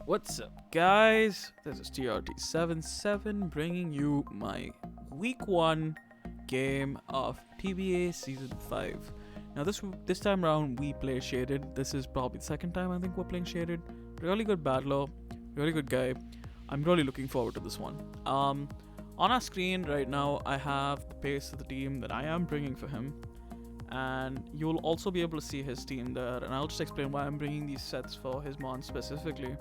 What's up, guys? This is TRT77 bringing you my week 1 game of TBA Season 5. Now, this time around, we play Shaded. This is probably the second time I think we're playing Shaded. Really good battler, really good guy. I'm really looking forward to this one. On our screen right now, I have the pace of the team that I am bringing for him. And you'll also be able to see his team there. And I'll just explain why I'm bringing these sets for his mon specifically.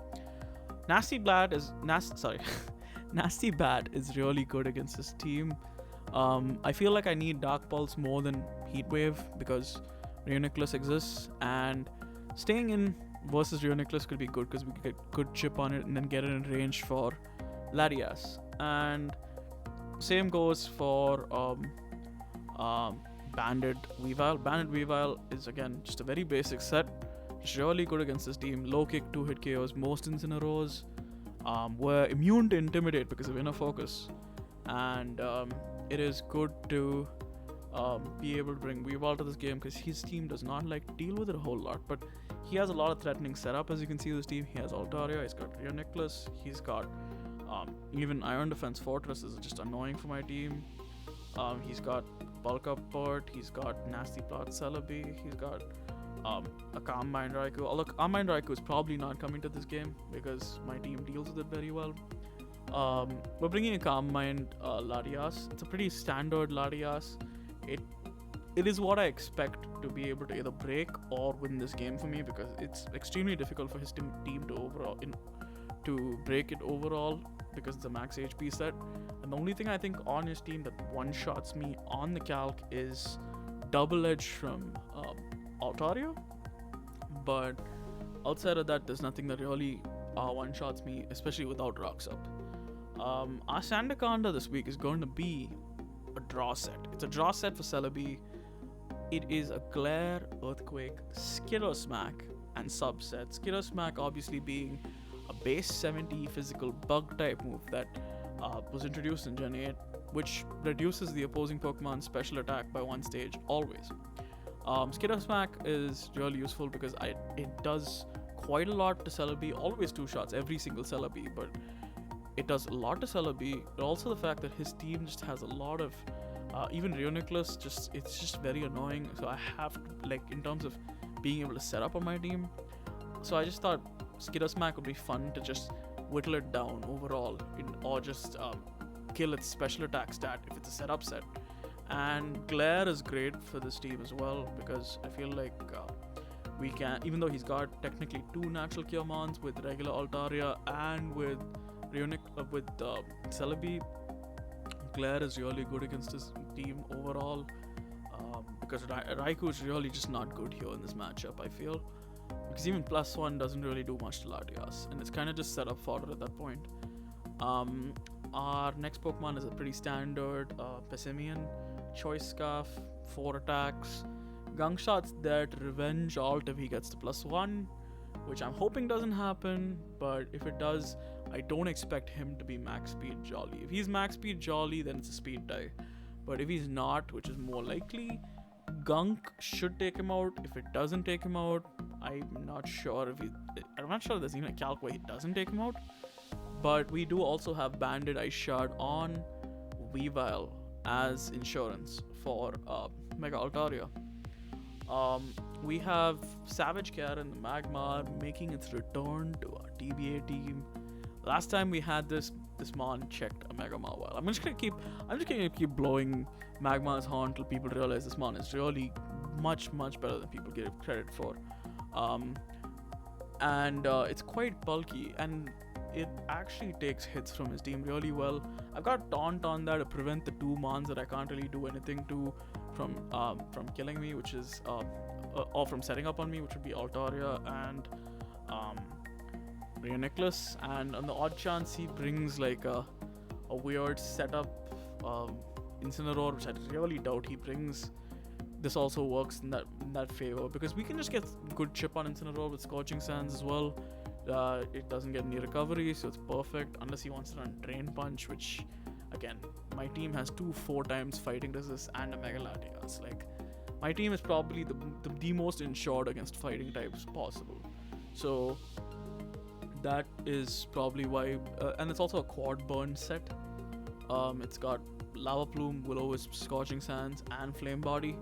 Nasty Bad is Nasty Bad is really good against this team. I feel like I need Dark Pulse more than Heatwave because Rio Nicholas exists, and staying in versus Rio Nicholas could be good because we could get good chip on it and then get it in range for Larias. And same goes for Bandit Weavile. Bandit Weavile is again just a very basic set. It's really good against this team. Low kick, 2-hit KOs, most incineros. We're immune to Intimidate because of inner focus. And it is good to be able to bring Weavile to this game because his team does not like to deal with it a whole lot. But he has a lot of threatening setup, as you can see with this team. He has Altaria, he's got Rio Nicholas, he's got even Iron Defense Fortress is just annoying for my team. He's got Bulk Up Port, he's got Nasty Plot Celebi, he's got a Calm Mind Raikou. Although Calm Mind Raikou is probably not coming to this game because my team deals with it very well. We're bringing a Calm Mind Larias. It's a pretty standard Larias. It is what I expect to be able to either break or win this game for me because it's extremely difficult for his team to break it overall because it's a max HP set. And the only thing I think on his team that one-shots me on the calc is Double Edge from Altaria, but outside of that, there's nothing that really one-shots me, especially without rocks up. Our Sandaconda this week is going to be a draw set. It's a draw set for Celebi. It is a Glare, Earthquake, Skitter Smack, and subset. Skitter Smack obviously being a base 70 physical bug type move that was introduced in Gen 8, which reduces the opposing Pokemon's special attack by 1 stage always. Skitter Smack is really useful because it does quite a lot to Celebi, always 2 shots every single Celebi, but it does a lot to Celebi. But also the fact that his team just has a lot of even Rio Nicholas, it's just very annoying. So I have to, like, in terms of being able to set up on my team. So I just thought Skitter Smack would be fun to just whittle it down overall, or just kill its special attack stat if it's a setup set. And Glare is great for this team as well because I feel like we can, even though he's got technically 2 natural cure mons with regular Altaria and with Celebi, Glare is really good against his team overall because Raikou is really just not good here in this matchup, I feel, because even +1 doesn't really do much to Latias and it's kind of just set up fodder at that point. Our next Pokemon is a pretty standard Pessimian, Choice Scarf, 4 attacks, Gunk Shot's there to revenge alt if he gets to +1, which I'm hoping doesn't happen, but if it does, I don't expect him to be max speed Jolly. If he's max speed Jolly, then it's a speed die, but if he's not, which is more likely, Gunk should take him out. If it doesn't take him out, I'm not sure if there's even a calc where he doesn't take him out. But we do also have Banded Ice Shard on Weavile as insurance for Mega Altaria. We have Savage Cat and the Magmar making its return to our TBA team. Last time we had this mon checked a Mega Mawile. I'm just gonna keep blowing Magmar's horn till people realize this mon is really much better than people give credit for. And it's quite bulky and it actually takes hits from his team really well. I've got Taunt on there to prevent the 2 mons that I can't really do anything to from killing me, which is or from setting up on me, which would be Altaria and Rio Nicholas. And on the odd chance he brings like a weird setup Incineroar, which I really doubt he brings, this also works in that favor because we can just get good chip on Incineroar with Scorching Sands as well. It doesn't get any recovery, so it's perfect unless he wants to run Drain Punch, which again, my team has 2 4x fighting resist and a Mega Latias. Like, my team is probably the most insured against fighting types possible. So that is probably why, and it's also a quad burn set. It's got Lava Plume, Will-O-Wisp, Scorching Sands, and Flame Body.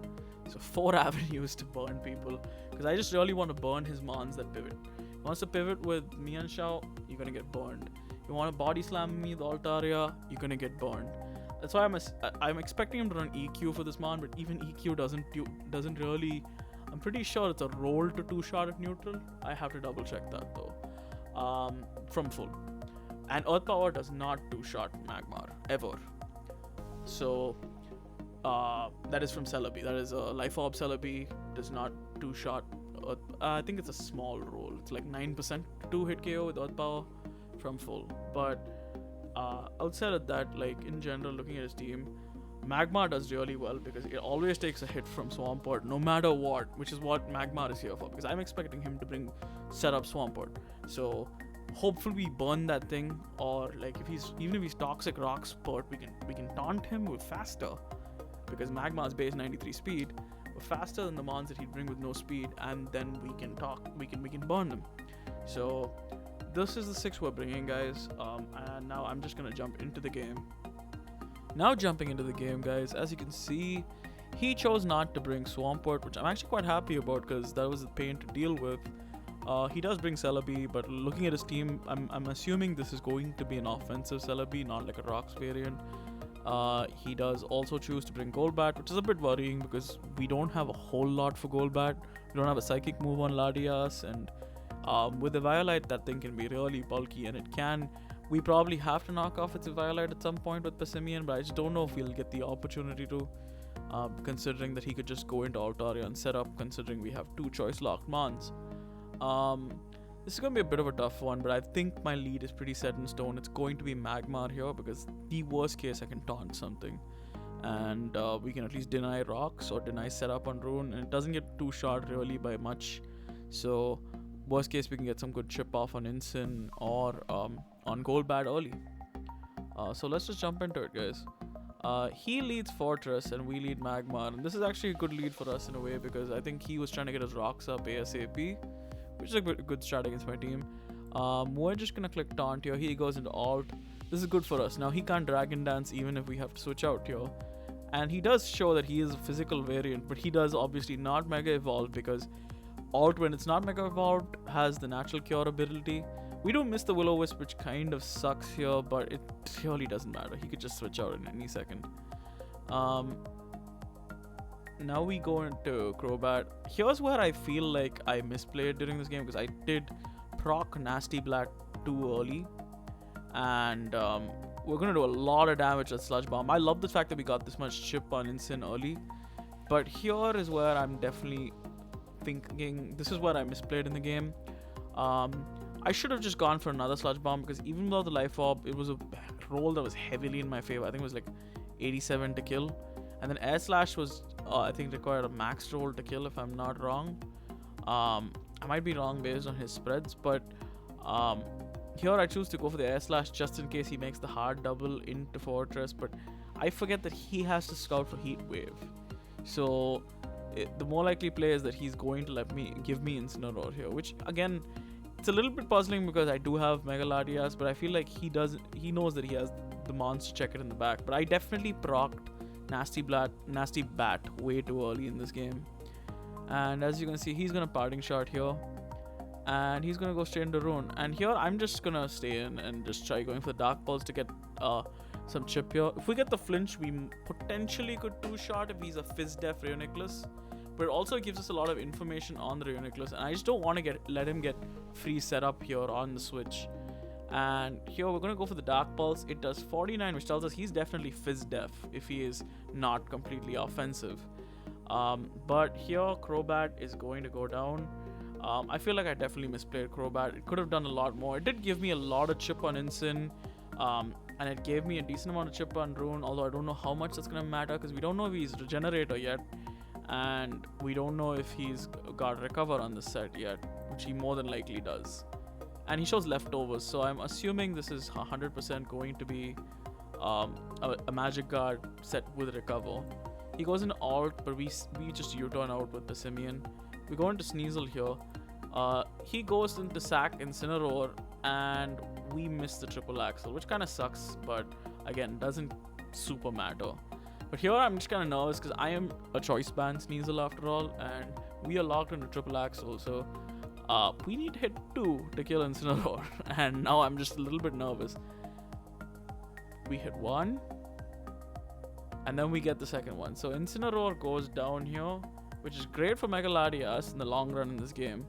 So 4 avenues to burn people. Because I just really want to burn his mons that pivot. He wants to pivot with Mian Shao, you're gonna get burned. You want to body slam me with Altaria, you're gonna get burned. That's why I'm expecting him to run EQ for this mon, but even EQ doesn't really. I'm pretty sure it's a roll to 2-shot at neutral. I have to double check that though. From full. And Earth Power does not 2-shot Magmar ever. So that is from Celebi. That is a Life Orb Celebi. Does not 2-shot. I think it's a small roll. It's like 9% 2-hit KO with Earth Power from full. But outside of that, like in general, looking at his team, Magmar does really well because it always takes a hit from Swampert no matter what, which is what Magmar is here for. Because I'm expecting him to set up Swampert. So hopefully we burn that thing, or like if he's Toxic Rock Spurt, we can taunt him with faster, because Magmar's base 93 speed. We're faster than the mons that he'd bring with no speed, and then we can burn them. So this is the 6 we're bringing, guys. And now I'm just gonna jump into the game. Now jumping into the game, guys, as you can see, he chose not to bring Swampert, which I'm actually quite happy about because that was a pain to deal with. He does bring Celebi, but looking at his team, I'm assuming this is going to be an offensive Celebi, not like a Rocks variant. He does also choose to bring Golbat, which is a bit worrying because we don't have a whole lot for Golbat. We don't have a Psychic move on Latias, and with the Violite, that thing can be really bulky, and we probably have to knock off its Violite at some point with Passimian, but I just don't know if we'll get the opportunity to, considering that he could just go into Altaria and set up, considering we have 2 choice locked mons. This is going to be a bit of a tough one, but I think my lead is pretty set in stone. It's going to be Magmar here because the worst case I can taunt something, and we can at least deny rocks or deny setup on Rune, and it doesn't get 2-shot really by much. So worst case we can get some good chip off on Incin or on Golbat early. So let's just jump into it, guys. He leads Fortress and we lead Magmar, and this is actually a good lead for us in a way because I think he was trying to get his rocks up ASAP, which is a good strat against my team. We're just gonna click taunt here. He goes into alt. This is good for us. Now he can't Dragon Dance even if we have to switch out here, and he does show that he is a physical variant, but he does obviously not Mega Evolve because alt, when it's not Mega Evolved, has the natural cure ability. We do miss the Will-O-Wisp, which kind of sucks here, but it really doesn't matter. He could just switch out in any second. Now we go into Crobat. Here's where I feel like I misplayed during this game because I did proc Nasty Black too early, and we're gonna do a lot of damage at Sludge Bomb. I love the fact that we got this much chip on Incin early, but here is where I'm definitely thinking this is where I misplayed in the game. I should have just gone for another Sludge Bomb because even though the Life Orb, it was a roll that was heavily in my favor. I think it was like 87 to kill, and then Air Slash was I think required a max roll to kill if I'm not wrong. I might be wrong based on his spreads, but here I choose to go for the Air Slash just in case he makes the hard double into Fortress, but I forget that he has to scout for Heat Wave. So the more likely play is that he's going to give me Incineroar here, which again, it's a little bit puzzling because I do have Mega Latias, but I feel like he knows that he has the mons to check it in the back. But I definitely procced Nasty Bat way too early in this game. And as you can see, he's gonna Parting Shot here, and he's gonna go straight into Rune. And here I'm just gonna stay in and just try going for the Dark Pulse to get some chip here. If we get the flinch, we potentially could 2-shot if he's a Fizz Def Reuniclus. But it also gives us a lot of information on the Reuniclus, and I just don't want to let him get free setup here on the switch. And here we're going to go for the Dark Pulse. It does 49, which tells us he's definitely Fizz Def if he is not completely offensive. But here Crobat is going to go down. I feel like I definitely misplayed Crobat. It could have done a lot more. It did give me a lot of chip on Incin, and it gave me a decent amount of chip on Rune, although I don't know how much that's going to matter because we don't know if he's Regenerator yet. And we don't know if he's got Recover on the set yet, which he more than likely does. And he shows Leftovers, so I'm assuming this is 100% going to be a Magic Guard set with Recover. He goes into alt, but we just U-turn out with Passimian. We go into Sneasel here. He goes into Sack Incineroar, and we missed the triple axle, which kind of sucks, but again, doesn't super matter. But here I'm just kind of nervous because I am a choice band Sneasel after all, and we are locked into triple axle, so we need hit 2 to kill Incineroar, and now I'm just a little bit nervous. We hit 1, and then we get the second one. So Incineroar goes down here, which is great for Mega Latias in the long run in this game.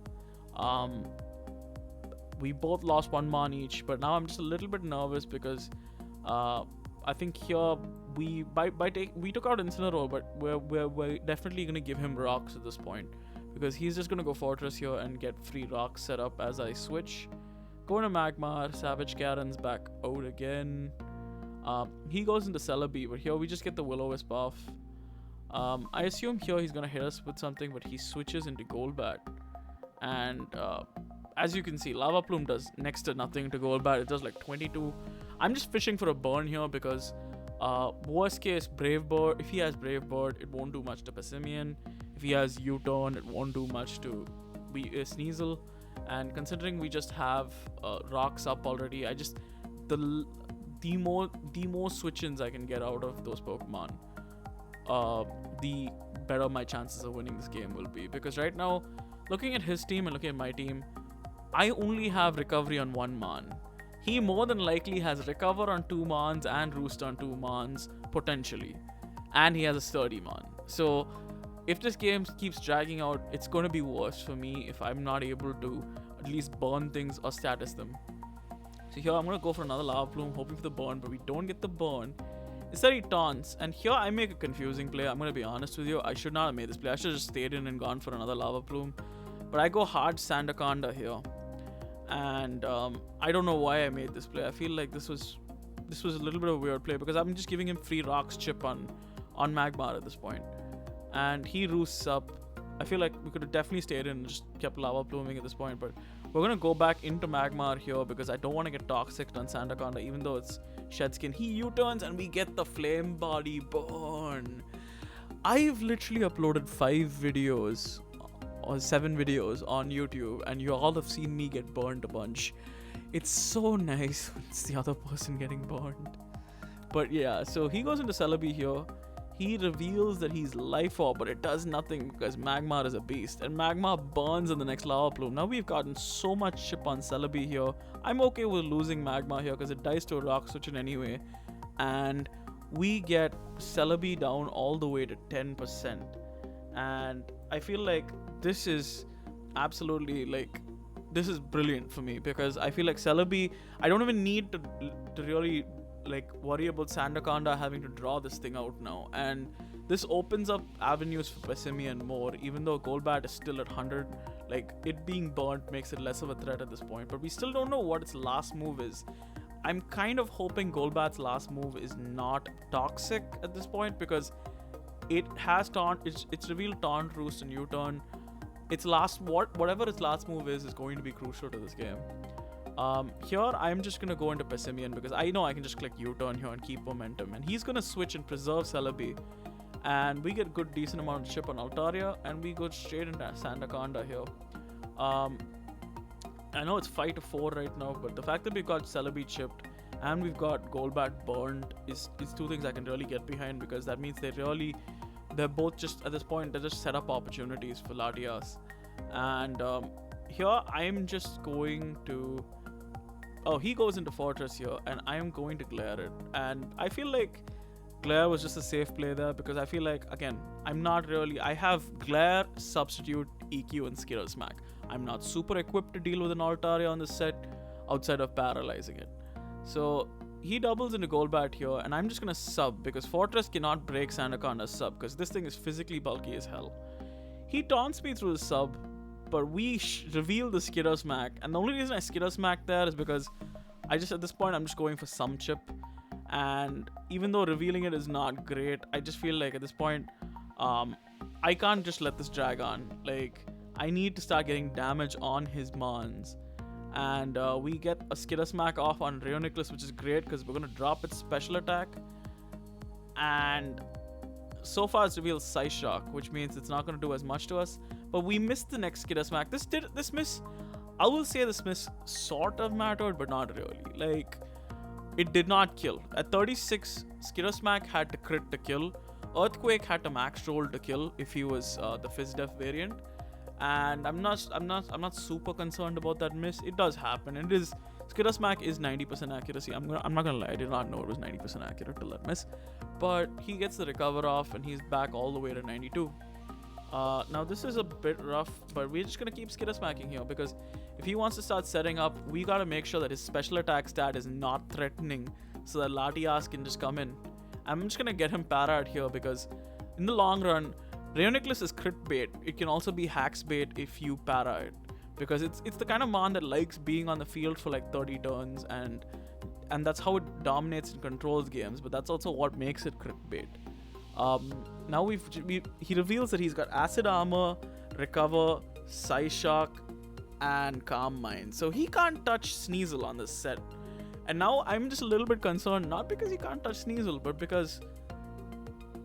We both lost 1 mon each, but now I'm just a little bit nervous because I think here we took out Incineroar, but we're definitely gonna give him rocks at this point because he's just gonna go Fortress here and get free rocks set up as I switch. Going to Magmar, Savage Karen's back out again. He goes into Celebi, but here we just get the Will-O-Wisp off. I assume here he's gonna hit us with something, but he switches into Golbat, and as you can see, Lava Plume does next to nothing to Golbat. It does like 22. I'm just fishing for a burn here because worst case, Brave Bird, if he has Brave Bird, it won't do much to Pessimian. If he has U-Turn, it won't do much to Sneasel. And considering we just have rocks up already, I just the more switch-ins I can get out of those Pokemon, the better my chances of winning this game will be. Because right now, looking at his team and looking at my team, I only have Recovery on 1 Mon. He more than likely has Recover on 2 Mons and Roost on 2 Mons, potentially. And he has a Sturdy Mon. So, if this game keeps dragging out, it's going to be worse for me if I'm not able to at least burn things or status them. So here I'm going to go for another Lava Plume, hoping for the burn, but we don't get the burn. Instead he taunts, and here I make a confusing play. I'm going to be honest with you, I should not have made this play. I should have just stayed in and gone for another Lava Plume. But I go hard Sandaconda here. And I don't know why I made this play. I feel like this was a little bit of a weird play because I'm just giving him free rocks chip on Magmar at this point. And he roosts up. I feel like we could have definitely stayed in and just kept Lava Pluming at this point, but we're going to go back into Magmar here because I don't want to get toxic on Sandaconda, even though it's Shed Skin. He U-turns and we get the Flame Body burn. I've literally uploaded 5 videos or 7 videos on YouTube, and you all have seen me get burned a bunch. It's so nice when it's the other person getting burned. But yeah, so he goes into Celebi here. He reveals that he's Life Orb, but it does nothing because Magmar is a beast. And Magmar burns in the next Lava Plume. Now we've gotten so much chip on Celebi here. I'm okay with losing Magmar here because it dies to a Rock Switch in anyway. And we get Celebi down all the way to 10%. And I feel like this is absolutely this is brilliant for me because I feel like Celebi, I don't even need to really worry about Sandaconda having to draw this thing out now, and this opens up avenues for Pessimian more, even though Golbat is still at 100. It being burnt makes it less of a threat at this point, but we still don't know what its last move is. I'm kind of hoping Golbat's last move is not toxic at this point because it has it's revealed Taunt, Roost, and U-Turn. Whatever its last move is going to be crucial to this game. Here I'm just gonna go into Pessimian because I know I can just click U-turn here and keep momentum, and he's gonna switch and preserve Celebi, and we get good decent amount of chip on Altaria, and we go straight into Sandaconda here. I know it's 5-4 right now, but the fact that we've got Celebi chipped and we've got Golbat burned is 2 things I can really get behind, because that means they're both just, at this point, they're just set up opportunities for Latias. And here I'm just going to... Oh, he goes into Fortress here, and I am going to Glare it. And I feel like Glare was just a safe play there, because I feel like, again, I have Glare, Substitute, EQ, and Skitter Smack. I'm not super equipped to deal with an Altaria on this set, outside of paralyzing it. So he doubles into Golbat here, and I'm just going to sub, because Fortress cannot break Sandaconda's sub, because this thing is physically bulky as hell. He taunts me through the sub, but we reveal the Skitter Smack, and the only reason I Skitter Smack there is because at this point, I'm just going for some chip, and even though revealing it is not great, I just feel like at this point, I can't just let this drag on. I need to start getting damage on his Mons. And we get a Skitter Smack off on Rheoniclus, which is great because we're going to drop its special attack. And so far it's revealed Psyshock, which means it's not going to do as much to us. But we missed the next Skitter Smack. This miss, I will say this miss sort of mattered, but not really. Like, it did not kill. At 36, Skittersmack had to crit to kill. Earthquake had to max roll to kill if he was the FizzDef variant. And I'm not super concerned about that miss. It does happen. It is Skittersmack is 90% accuracy. I'm not gonna lie, I did not know it was 90% accurate till that miss. But he gets the recover off and he's back all the way to 92. Now this is a bit rough, but we're just gonna keep Skittersmacking here because if he wants to start setting up, we gotta make sure that his special attack stat is not threatening so that Latias can just come in. I'm just gonna get him para'd here because in the long run, Rheoniclus is crit bait. It can also be hacks bait if you para it. Because it's the kind of mon that likes being on the field for like 30 turns and that's how it dominates and controls games, but that's also what makes it crit bait. Now he reveals that he's got acid armor, recover, Psyshock, and calm mind. So he can't touch Sneasel on this set. And now I'm just a little bit concerned, not because he can't touch Sneasel, but because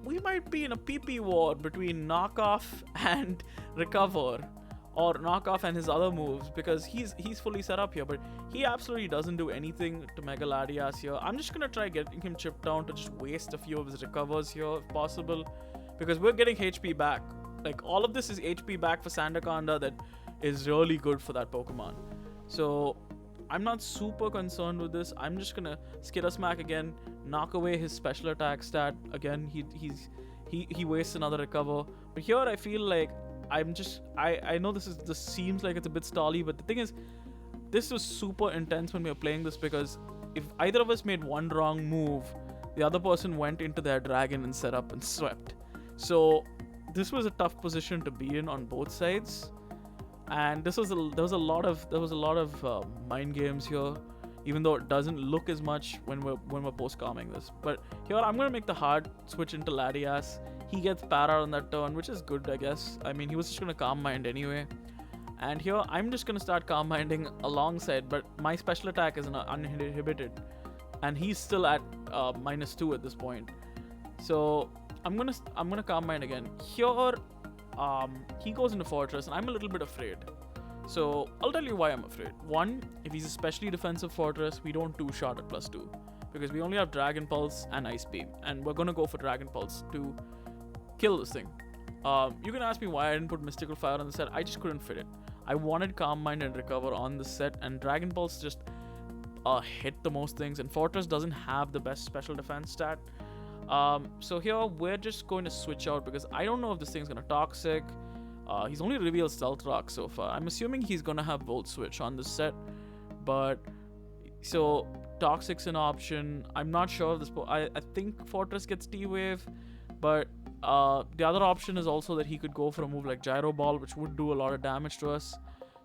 we might be in a PP war between Knockoff and Recover, or Knockoff and his other moves, because he's fully set up here, but he absolutely doesn't do anything to Mega Latias here. I'm just gonna try getting him chipped down to just waste a few of his recovers here if possible, because we're getting HP back. Like, all of this is HP back for Sandaconda that is really good for that Pokemon. So I'm not super concerned with this. I'm just gonna Skittersmack again, knock away his special attack stat. Again, he wastes another recover. But here I feel like I know this seems like it's a bit stally, but the thing is, this was super intense when we were playing this because if either of us made one wrong move, the other person went into their dragon and set up and swept. So this was a tough position to be in on both sides. And there was a lot of mind games here, even though it doesn't look as much when we're post-calming this. But here I'm gonna make the hard switch into Latias. He gets para on that turn, which is good, I guess. I mean, he was just gonna calm mind anyway. And here I'm just gonna start calm minding alongside, but my special attack is uninhibited, and he's still at -2 at this point. So I'm gonna calm mind again. Here he goes into Fortress, and I'm a little bit afraid. So I'll tell you why I'm afraid. One, if he's a specially defensive Fortress, we don't two-shot at +2 because we only have Dragon Pulse and Ice Beam, and we're gonna go for Dragon Pulse to kill this thing. You can ask me why I didn't put Mystical Fire on the set. I just couldn't fit it. I wanted Calm Mind and Recover on the set, and Dragon Pulse just hit the most things, and Fortress doesn't have the best special defense stat. So here we're just going to switch out because I don't know if this thing's gonna Toxic. He's only revealed Stealth Rock so far. I'm assuming he's gonna have Volt Switch on this set, but so Toxic's an option. I'm not sure if this. I think Fortress gets T-Wave, but the other option is also that he could go for a move like Gyro Ball, which would do a lot of damage to us.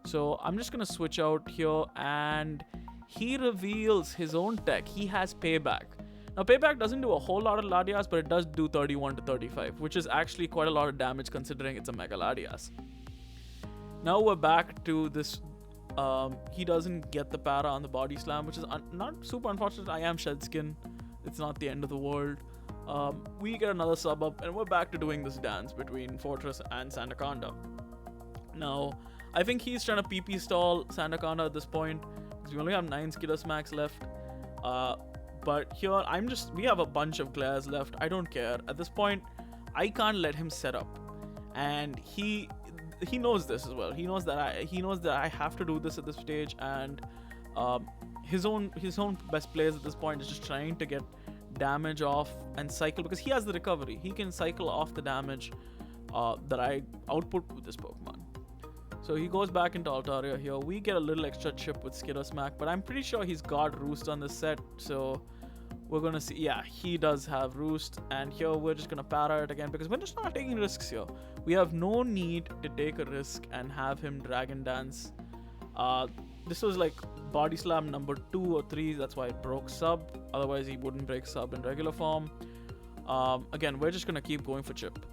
So I'm just gonna switch out here, and he reveals his own tech. He has Payback. Now, Payback doesn't do a whole lot of Latias, but it does do 31 to 35, which is actually quite a lot of damage considering it's a Mega Latias. Now we're back to this. He doesn't get the para on the Body Slam, which is not super unfortunate. I am Shedskin. It's not the end of the world. We get another sub up, and we're back to doing this dance between Fortress and Sandaconda. Now, I think he's trying to PP stall Sandaconda at this point, because we only have 9 Skittersmacks left. But here, we have a bunch of glares left. I don't care. At this point, I can't let him set up. And he knows this as well. He knows that I have to do this at this stage, and his own best plays at this point is just trying to get damage off and cycle, because he has the recovery. He can cycle off the damage that I output with this Pokemon. So he goes back into Altaria here. We get a little extra chip with Skittersmack, but I'm pretty sure he's got Roost on this set. So we're going to see. Yeah, he does have Roost. And here we're just going to para it again because we're just not taking risks here. We have no need to take a risk and have him Dragon Dance. This was like Body Slam number 2 or 3. That's why it broke sub. Otherwise, he wouldn't break sub in regular form. Again, we're just going to keep going for chip.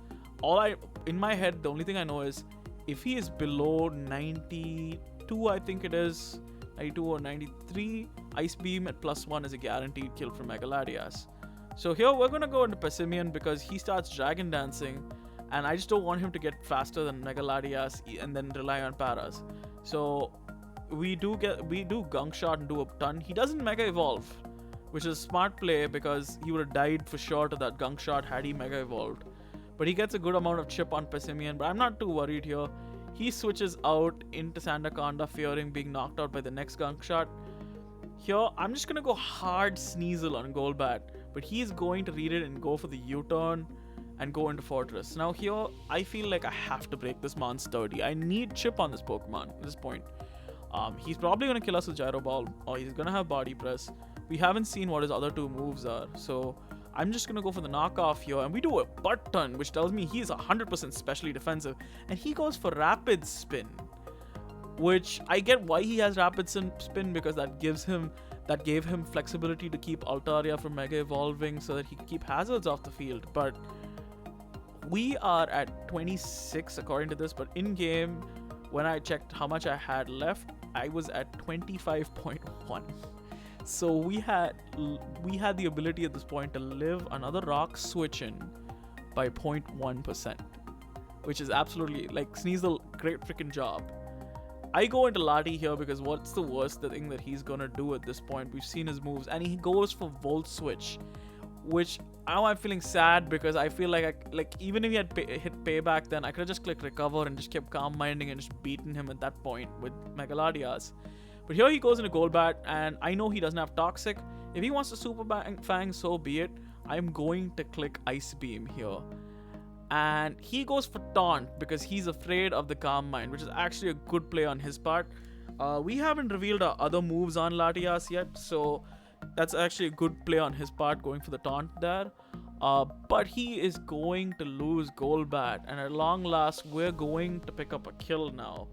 In my head, the only thing I know is if he is below 92, I think it is 92 or 93, Ice Beam at +1 is a guaranteed kill for Mega Latias. So here we're gonna go into Pessimian because he starts Dragon Dancing, and I just don't want him to get faster than Mega Latias and then rely on paras. So we do gunk shot and do a ton. He doesn't mega evolve, which is a smart play because he would have died for sure to that gunk shot had he mega evolved. But he gets a good amount of chip on Pessimian, but I'm not too worried here. He switches out into Sandaconda, fearing being knocked out by the next gunk shot. Here, I'm just gonna go hard Sneasel on Golbat, but he's going to read it and go for the U-turn and go into Fortress. Now here, I feel like I have to break this Mon's 30. I need chip on this Pokemon at this point. He's probably gonna kill us with Gyro Ball, or he's gonna have Body Press. We haven't seen what his other two moves are, so I'm just gonna go for the knockoff here, and we do a butt ton, which tells me he's 100% specially defensive, and he goes for Rapid Spin, which I get why he has Rapid Spin because that gave him flexibility to keep Altaria from Mega Evolving so that he could keep hazards off the field. But we are at 26 according to this, but in game, when I checked how much I had left, I was at 25.1. So we had the ability at this point to live another rock switch in by 0.1%, which is absolutely, like, Sneasel, great freaking job. I go into Lati here because what's the worst thing that he's gonna do at this point? We've seen his moves, and he goes for Volt Switch, which now I'm feeling sad because I feel like even if he had hit Payback, then I could have just clicked Recover and just kept Calm Minding and just beaten him at that point with Megaladias. But here he goes into Golbat, and I know he doesn't have Toxic. If he wants to Super Fang, so be it. I'm going to click Ice Beam here. And he goes for Taunt because he's afraid of the Calm Mind, which is actually a good play on his part. We haven't revealed our other moves on Latias yet, so that's actually a good play on his part, going for the Taunt there. But he is going to lose Golbat, and at long last, we're going to pick up a kill now.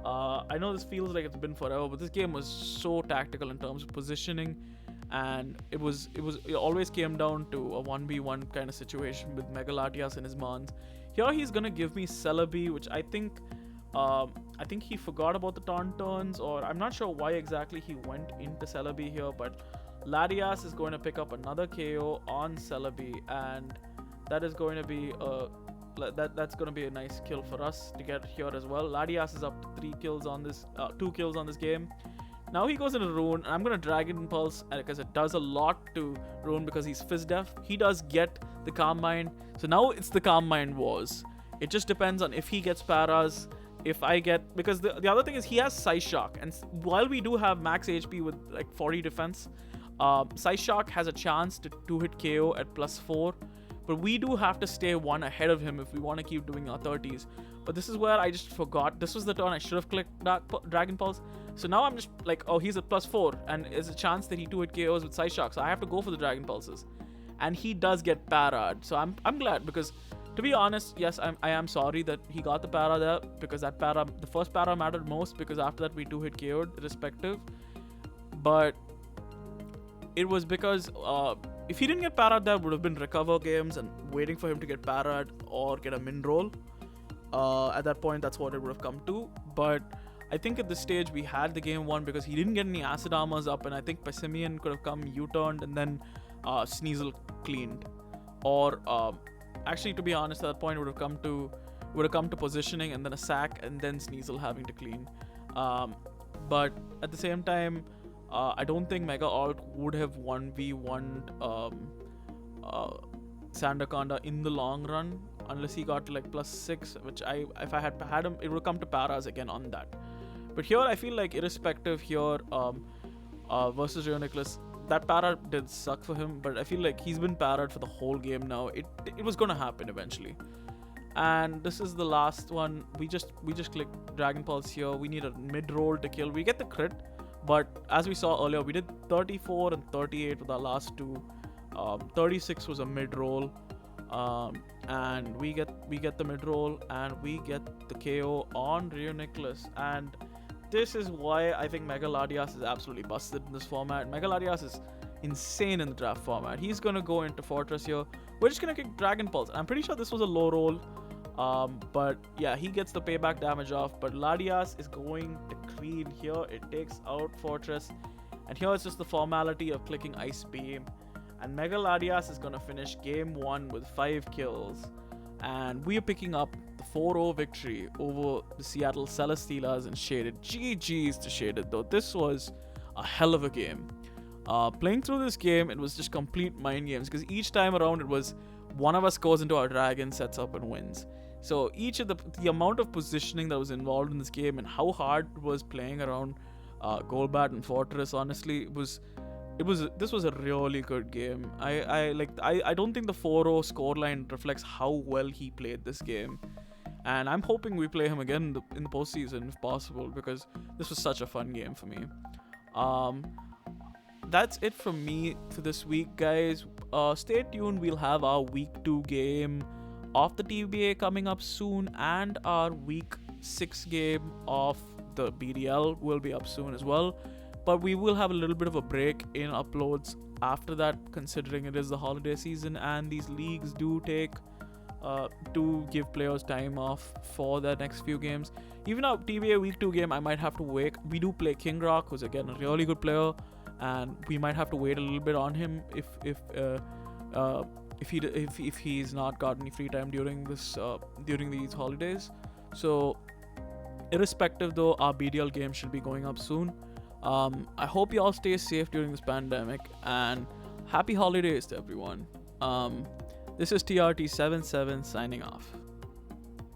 I know this feels like it's been forever, but this game was so tactical in terms of positioning, and it always came down to a 1v1 kind of situation with Megalatias and his Mons. Here he's gonna give me Celebi, which I think he forgot about the taunt turns, or I'm not sure why exactly he went into Celebi here, but Latias is going to pick up another KO on Celebi, and that is going to be that's going to be a nice kill for us to get here as well. Latias is up to 2 kills on this game. Now he goes into Rune, and I'm going to Dragon Pulse because it does a lot to Rune because he's Fizz Def. He does get the Calm Mind, so now it's the Calm Mind wars. It just depends on if he gets Paras, if I get, because the other thing is he has Psy Shock, and while we do have max HP with like 40 defense, Psy Shock has a chance to 2-hit KO at +4, but we do have to stay 1 ahead of him if we want to keep doing our 30s. But this is where I just forgot. This was the turn I should have clicked Dragon Pulse. So now I'm just like, oh, he's at +4, and there's a chance that he 2-hit KOs with Psy Shock, so I have to go for the Dragon Pulses. And he does get para'd, so I'm glad, because to be honest, yes, I am sorry that he got the para there, because that para, the first para mattered most, because after that we 2-hit KO'd irrespective. But it was because if he didn't get para'd, there would have been recover games and waiting for him to get para'd or get a min roll. At that point, that's what it would have come to. But I think at this stage we had the game won because he didn't get any acid armors up, and I think Pessimian could have come U-turned and then Sneasel cleaned. Or actually, to be honest, at that point it would have come to positioning and then a sack and then Sneasel having to clean. But at the same time, I don't think Mega Alt would have 1v1'd Sandaconda in the long run unless he got to like +6, which if I had him, it would come to paras again on that. But here I feel like irrespective here versus Reuniclus, that para did suck for him, but I feel like he's been para'd for the whole game now. It was gonna happen eventually. And this is the last one. We just click Dragon Pulse here. We need a mid-roll to kill. We get the crit, but as we saw earlier, we did 34 and 38 with our last two. 36 was a mid-roll, and we get the mid-roll, and we get the KO on Reuniclus. And this is why I think Megaladias is absolutely busted in this format. Megaladias is insane in the draft format. He's gonna go into Fortress here. We're just gonna kick Dragon Pulse. I'm pretty sure this was a low roll, but yeah, he gets the payback damage off. But Ladias is going to clean here. It takes out Fortress, and here it's just the formality of clicking Ice Beam. And Megaladias is gonna finish game 1 with 5 kills, and we are picking up the 4-0 victory over the Seattle Celesteelas and Shaded. GG's to Shaded though. This was a hell of a game. Playing through this game, it was just complete mind games because each time around it was one of us goes into our dragon, sets up and wins. So each of the amount of positioning that was involved in this game and how hard it was playing around Golbat and Fortress, honestly, this was a really good game. I don't think the 4-0 scoreline reflects how well he played this game. And I'm hoping we play him again in the postseason if possible, because this was such a fun game for me. That's it from me for this week, guys. Stay tuned. We'll have our week 2 game of the TBA coming up soon, and our week 6 game of the BDL will be up soon as well. But we will have a little bit of a break in uploads after that, considering it is the holiday season and these leagues do give players time off for their next few games. Even our TBA week 2 game, I might have to wait. We do play King Rock, who's again a really good player, and we might have to wait a little bit on him if he's not got any free time during these holidays. So irrespective though, our BDL game should be going up soon. I hope you all stay safe during this pandemic, and happy holidays to everyone. This is TRT77 signing off.